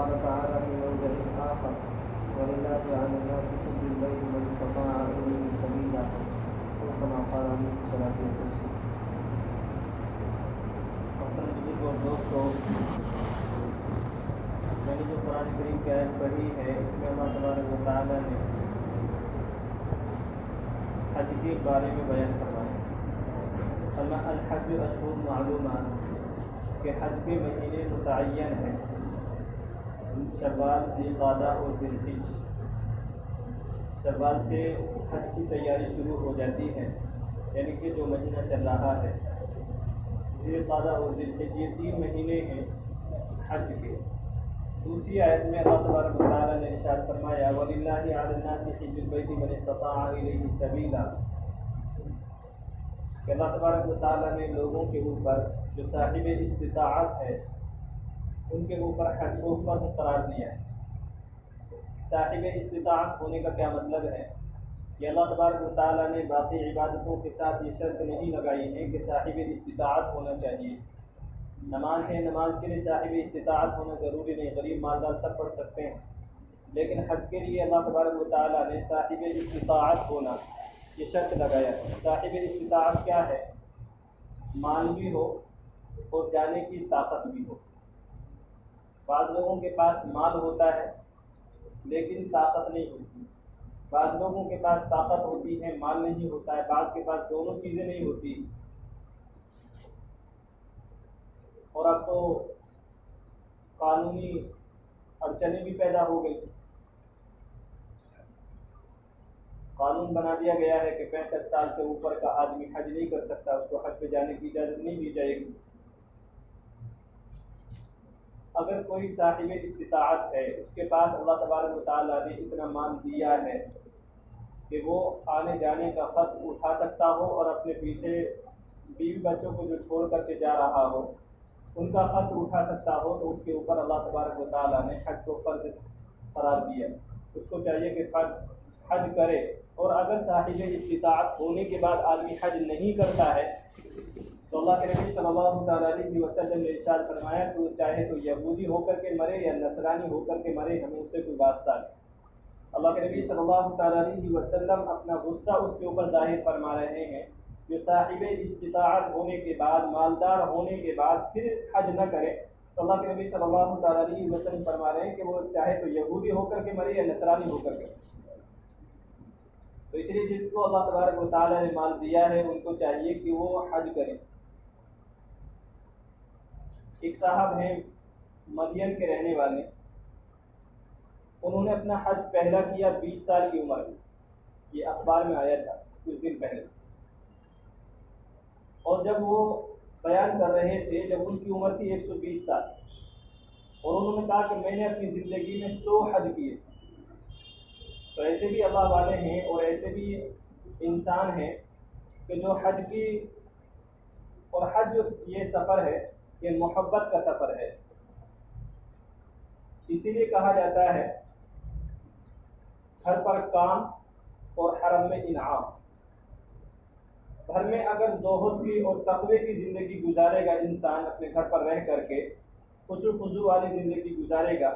وقال تعالى في موضع آخر ولله على الناس حج البيت من استطاع إليه سبيلا كما قال عليه الصلاة والسلام. بزرگ اور دوستوں، میں نے جو قرآن کریم کی آیت پڑھی ہے اس میں اللہ تبارک و تعالیٰ نے حج کے بارے میں بیان فرمایا. فرمایا الحج اشہر معلومات کہ حج کے مہینے متعین ہیں، شوال، ذوالقعدہ اور ذوالحجہ. شوال سے حج کی تیاری شروع ہو جاتی ہے، یعنی کہ جو مہینہ چل رہا ہے. ذوالقعدہ اور ذوالحجہ یہ 3 مہینے ہیں حج کے. دوسری آیت میں اللہ تبارک و تعالیٰ نے ارشاد فرمایا وَلِلَّهِ عَلَى النَّاسِ حِجُّ الْبَيْتِ مَنِ اسْتَطَاعَ إِلَيْهِ سَبِيلًا، کہ اللہ تبارک و تعالیٰ نے لوگوں کے اوپر جو صاحب استطاعت ہے ان کے اوپر حج کو فرض قرار دیا ہے. صاحب استطاعت ہونے کا کیا مطلب ہے؟ کہ اللہ تبارک و تعالیٰ نے باقی عبادتوں کے ساتھ یہ شرط نہیں لگائی ہے کہ صاحب استطاعت ہونا چاہیے. نماز ہے، نماز کے لیے صاحب استطاعت ہونا ضروری نہیں، غریب مالدار سب پڑھ سکتے ہیں. لیکن حج کے لیے اللہ تبارک و تعالیٰ نے صاحب استطاعت ہونا یہ شرط لگایا ہے. صاحب استطاعت کیا ہے؟ مال بھی ہو اور جانے کی طاقت بھی ہو. بعض لوگوں کے پاس مال ہوتا ہے لیکن طاقت نہیں ہوتی، بعض لوگوں کے پاس طاقت ہوتی ہے مال نہیں ہوتا ہے، بعض کے پاس دونوں چیزیں نہیں ہوتی. اور اب تو قانونی اڑچنیں بھی پیدا ہو گئی. قانون بنا دیا گیا ہے کہ 65 سال سے اوپر کا آدمی حج نہیں کر سکتا، اس کو حج پہ جانے کی اجازت نہیں دی جائے گی. اگر کوئی صاحب استطاعت ہے، اس کے پاس اللہ تبارک و تعالیٰ نے اتنا مال دیا ہے کہ وہ آنے جانے کا خرچ اٹھا سکتا ہو اور اپنے پیچھے بیوی بچوں کو جو چھوڑ کر کے جا رہا ہو ان کا خرچ اٹھا سکتا ہو، تو اس کے اوپر اللہ تبارک و تعالیٰ نے حج کو فرض قرار دیا. اس کو چاہیے کہ حج کرے. اور اگر صاحب استطاعت ہونے کے بعد آدمی حج نہیں کرتا ہے تو اللہ کے نبی صلی اللہ تعالیٰ علیہ وسلم نے ارشاد فرمایا کہ وہ چاہے تو یہودی ہو کر کے مرے یا نصرانی ہو کر کے مرے، ہمیں اس سے کوئی واسطہ نہیں. اللہ کے نبی صلی اللہ تعالیٰ علیہ وسلم اپنا غصہ اس کے اوپر ظاہر فرما رہے ہیں جو صاحب استطاعت ہونے کے بعد، مالدار ہونے کے بعد پھر حج نہ کرے. تو اللہ کے نبی صلی اللہ تعالیٰ علیہ وسلم فرما رہے ہیں کہ وہ چاہے تو یہودی ہو کر کے مرے یا نصرانی ہو کر کے. تو اس لیے جن کو اللہ تبارک و تعالیٰ نے مال دیا ہے ان کو چاہیے کہ وہ حج کریں. ایک صاحب ہیں مدین کے رہنے والے، انہوں نے اپنا حج پہلا کیا 20 سال کی عمر میں. یہ اخبار میں آیا تھا کچھ دن پہلے. اور جب وہ بیان کر رہے تھے جب ان کی عمر تھی 120 سال، اور انہوں نے کہا کہ میں نے اپنی زندگی میں 100 حج کیے. تو ایسے بھی اللہ والے ہیں اور ایسے بھی انسان ہیں کہ جو حج کی، اور حج جو یہ سفر ہے یہ محبت کا سفر ہے. اسی لیے کہا جاتا ہے گھر پر کام اور حرم میں انعام. گھر میں اگر زہد کی اور تقوی کی زندگی گزارے گا انسان، اپنے گھر پر رہ کر کے خشوع خضوع والی زندگی گزارے گا،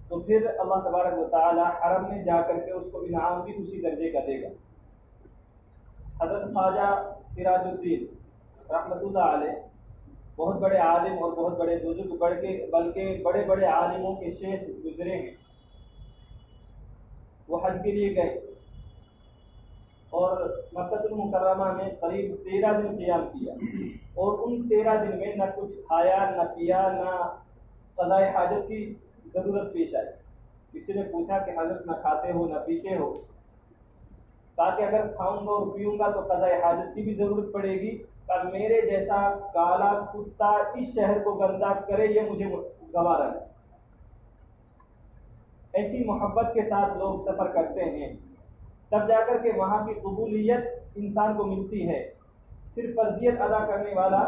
تو پھر اللہ تبارک و تعالی حرم میں جا کر کے اس کو انعام بھی اسی درجے کا دے گا. حضرت خواجہ سراج الدین رحمۃ اللہ علیہ بہت بڑے عالم اور بہت بڑے بزرگ، بلکہ بڑے بڑے عالموں کے شیخ گزرے ہیں. وہ حج کے لیے گئے اور مکہ المکرمہ میں قریب 13 دن قیام کیا، اور ان 13 دن میں نہ کچھ کھایا نہ پیا، نہ قضاء حاجت کی ضرورت پیش آئی. کسی نے پوچھا کہ حضرت نہ کھاتے ہو نہ پیتے ہو؟ تاکہ اگر کھاؤں گا اور پیوں گا تو قضاء حاجت کی بھی ضرورت پڑے گی، کہ میرے جیسا کالا کتا اس شہر کو گندا کرے یہ مجھے گوارا ہے. ایسی محبت کے ساتھ لوگ سفر کرتے ہیں، تب جا کر کے وہاں کی قبولیت انسان کو ملتی ہے. صرف فرضیت ادا کرنے والا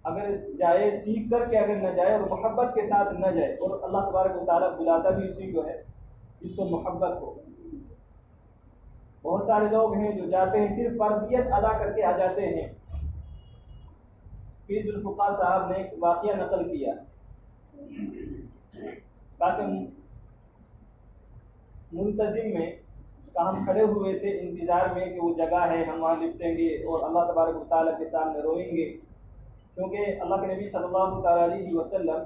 اگر جائے سیکھ کر کے، اگر نہ جائے اور محبت کے ساتھ نہ جائے، اور اللہ تبارک و تعالیٰ بلاتا بھی اسی کو ہے جس کو محبت ہو. بہت سارے لوگ ہیں جو جاتے ہیں صرف فرضیت ادا کر کے آ جاتے ہیں. پیر ذوالفقار صاحب نے ایک واقعہ نقل کیا تاکہ منتظم میں ہم کھڑے ہوئے تھے انتظار میں کہ وہ جگہ ہے، ہم وہاں لپٹیں گے اور اللہ تبارک و تعالیٰ کے سامنے روئیں گے، کیونکہ اللہ کے نبی صلی اللہ تعالیٰ علیہ وسلم،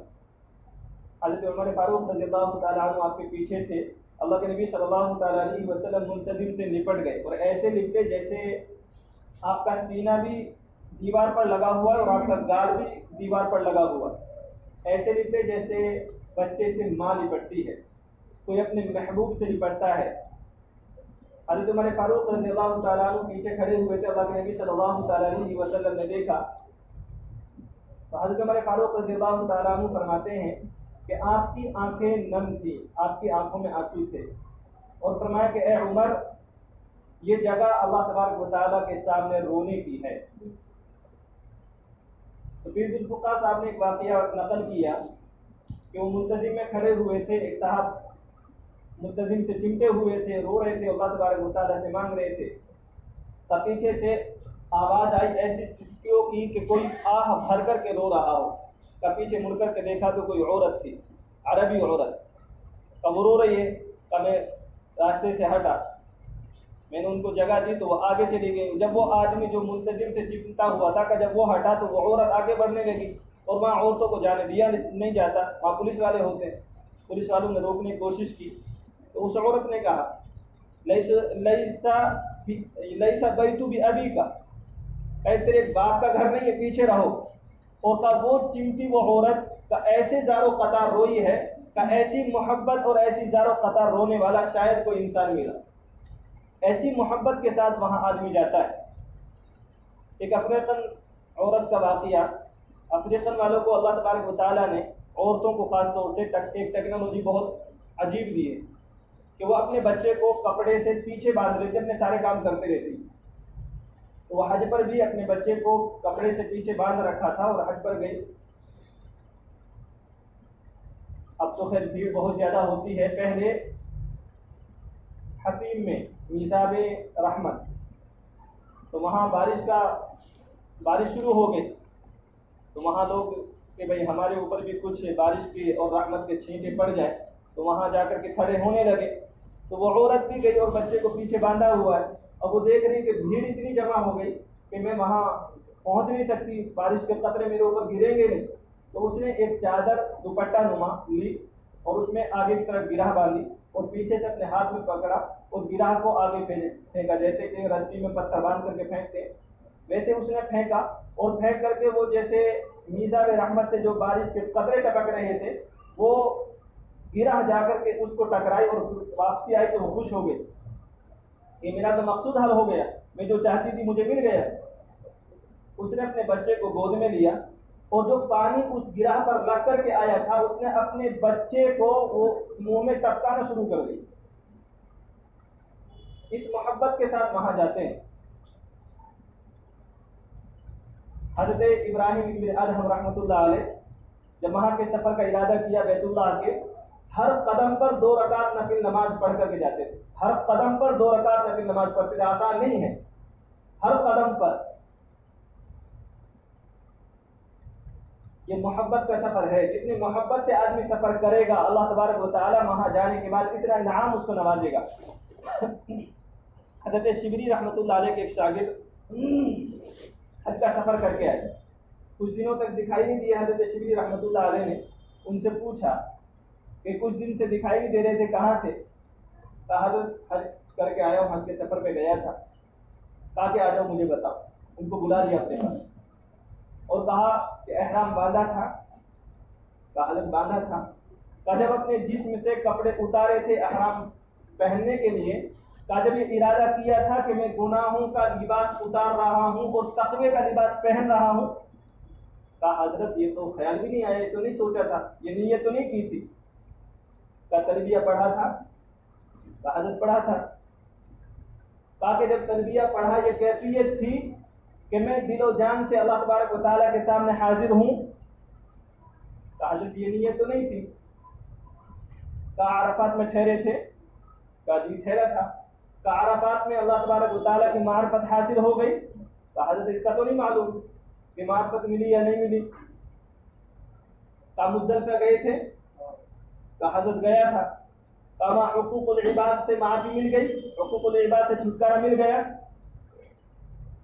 حضرت عمر فاروق رضی اللہ تعالیٰ عنہ آپ کے پیچھے تھے، اللہ کے نبی صلی اللہ تعالیٰ علیہ وسلم منتظم سے لپٹ گئے اور ایسے لپٹے جیسے آپ کا سینہ بھی دیوار پر لگا ہوا ہے اور آپ کا گال بھی دیوار پر لگا ہوا ہے، ایسے لپٹے جیسے بچے سے ماں لپٹتی ہے، کوئی اپنے محبوب سے لپٹتا ہے۔ حضرت عمر فاروق رضی اللہ تعالیٰ عنہ پیچھے کھڑے ہوئے تھے، اللہ کے نبی صلی اللہ تعالیٰ علیہ وسلم نے دیکھا تو حضرت عمر فاروق رضی اللہ تعالیٰ عنہ فرماتے ہیں کہ آپ کی آنکھیں نم تھیں، آپ کی آنکھوں میں آنسو تھے، اور فرمایا کہ اے عمر، یہ جگہ اللہ تبارک و تعالیٰ کے سامنے رونے کی ہے۔ تو پیر ذوالفقار صاحب نے ایک واقعہ نقل کیا کہ وہ منتظم میں کھڑے ہوئے تھے، ایک صاحب منتظم سے چمٹے ہوئے تھے، رو رہے تھے، اللہ تبارک و تعالیٰ سے مانگ رہے تھے، تو پیچھے سے آواز آئی ایسی سسکیوں کی کہ کوئی آہ بھر کر کے رو رہا ہو، کا پیچھے مڑ کر کے دیکھا تو کوئی عورت تھی، عربی عورت، تو وہ رو رہی ہے، تو میں راستے سے ہٹا، میں نے ان کو جگہ دی تو وہ آگے چلی گئی۔ جب وہ آدمی جو منتظم سے چمٹا ہوا تھا کہ جب وہ ہٹا تو وہ عورت آگے بڑھنے لگی، اور وہاں عورتوں کو جانے دیا نہیں جاتا، وہاں پولیس والے ہوتے ہیں، پولیس والوں نے روکنے کی کوشش کی تو اس عورت نے کہا لیسا بیتو بی ابی کا، اے تیرے باپ کا گھر نہیں ہے، پیچھے رہو۔ اور کا وہ چمٹی وہ عورت کا ایسے زار و قطار روئی ہے کہ ایسی محبت اور ایسی زار و قطار رونے والا شاید کوئی انسان ملا، ایسی محبت کے ساتھ وہاں آدمی جاتا ہے۔ ایک افریقن عورت کا واقعہ، افریقن والوں کو اللہ تبارک و تعالیٰ نے عورتوں کو خاص طور سے ایک ٹیکنالوجی بہت عجیب دی ہے کہ وہ اپنے بچے کو کپڑے سے پیچھے باندھ لیتے، اپنے سارے کام کرتے رہتے۔ تو وہ حج پر بھی اپنے بچے کو کپڑے سے پیچھے باندھ رکھا تھا اور حج پر گئی۔ اب تو خیر بھیڑ بہت زیادہ ہوتی ہے، پہلے حتیم میں میزاب رحمت، تو وہاں بارش شروع ہو گئی، تو وہاں لوگ کہ بھئی ہمارے اوپر بھی کچھ بارش کی اور رحمت کے چھینٹے پڑ جائے، تو وہاں جا کر کے کھڑے ہونے لگے۔ تو وہ عورت بھی گئی اور بچے کو پیچھے باندھا ہوا ہے، اب وہ دیکھ رہی کہ بھیڑ اتنی جمع ہو گئی کہ میں وہاں پہنچ نہیں سکتی، بارش کے قطرے میرے اوپر گریں گے نہیں۔ تو اس نے ایک چادر دوپٹہ نما لی اور اس میں آگے کی طرف گرہ باندھی اور پیچھے سے اپنے ہاتھ میں پکڑا اور گرہ کو آگے پھینکا، جیسے کہ رسی میں پتھر باندھ کر کے پھینکتے، ویسے اس نے پھینکا، اور پھینک کر کے وہ جیسے میزاب رحمت سے جو بارش کے قطرے ٹپک رہے تھے وہ گرہ جا کر کے اس کو ٹکرائی اور واپسی آئی تو وہ خوش ہو گئی کہ میرا تو مقصود حل ہو گیا، میں جو چاہتی تھی مجھے مل گیا۔ اس نے اپنے بچے کو گود میں لیا اور جو پانی اس گرہ پر لگ کر کے آیا تھا اس نے اپنے بچے کو وہ منہ میں ٹپکانا شروع کر دی۔ اس محبت کے ساتھ وہاں جاتے ہیں۔ حضرت ابراہیم بن ادہم رحمۃ اللہ علیہ جب وہاں کے سفر کا ارادہ کیا بیت اللہ کے، ہر قدم پر 2 رکعت نفل نماز پڑھ کر کے جاتے تھے، ہر قدم پر 2 رکعت نفل نماز پڑھتے تھے، آسان نہیں ہے، ہر قدم پر۔ یہ محبت کا سفر ہے، جتنی محبت سے آدمی سفر کرے گا اللہ تبارک و تعالی وہاں جانے کے بعد اتنا انعام اس کو نوازے گا۔ حضرت شبلی رحمۃ اللہ علیہ کے ایک شاگرد حج کا سفر کر کے آئے، کچھ دنوں تک دکھائی نہیں دیے۔ حضرت شبلی رحمۃ اللہ علیہ نے ان سے پوچھا کہ کچھ دن سے دکھائی نہیں دے رہے تھے، کہاں تھے؟ کہا حضرت حج کر کے آیا ہوں، حج کے سفر پہ گیا تھا۔ کہا کہ آ جاؤ مجھے بتاؤ۔ ان کو بلا لیا اپنے پاس اور کہا کہ احرام باندھا تھا؟ کہا حضرت باندھا تھا۔ کہا جب اپنے جسم سے کپڑے اتارے تھے احرام پہننے کے لیے، کہا جب یہ ارادہ کیا تھا کہ میں گناہوں کا لباس اتار رہا ہوں اور تقوی کا لباس پہن رہا ہوں؟ کہا حضرت یہ تو خیال بھی نہیں آیا، یہ تو نہیں سوچا تھا، یہ نیت تو نہیں کی تھی۔ کہا تلبیہ پڑھا تھا؟ کہا حضرت پڑھا تھا۔ کہا کہ جب تلبیہ پڑھا یہ کیفیت تھی کہ میں دل و جان سے اللہ تبارک و تعالیٰ کے سامنے حاضر ہوں؟ کہا حضرت یہ نیت تو نہیں تھی۔ کہا عرفات میں ٹھہرے تھے؟ کہا جی ٹھہرا تھا۔ کہا عرفات میں اللہ تبارک و تعالیٰ کی معرفت حاصل ہو گئی؟ کہا حضرت اس کا تو نہیں معلوم کہ معرفت ملی یا نہیں ملی۔ کا مزدلفہ گئے تھے؟ کا حضرت گیا تھا؟ کا وہاں حقوق العباد سے معافی مل گئی؟ حقوق العباد سے چھٹکارا مل گیا؟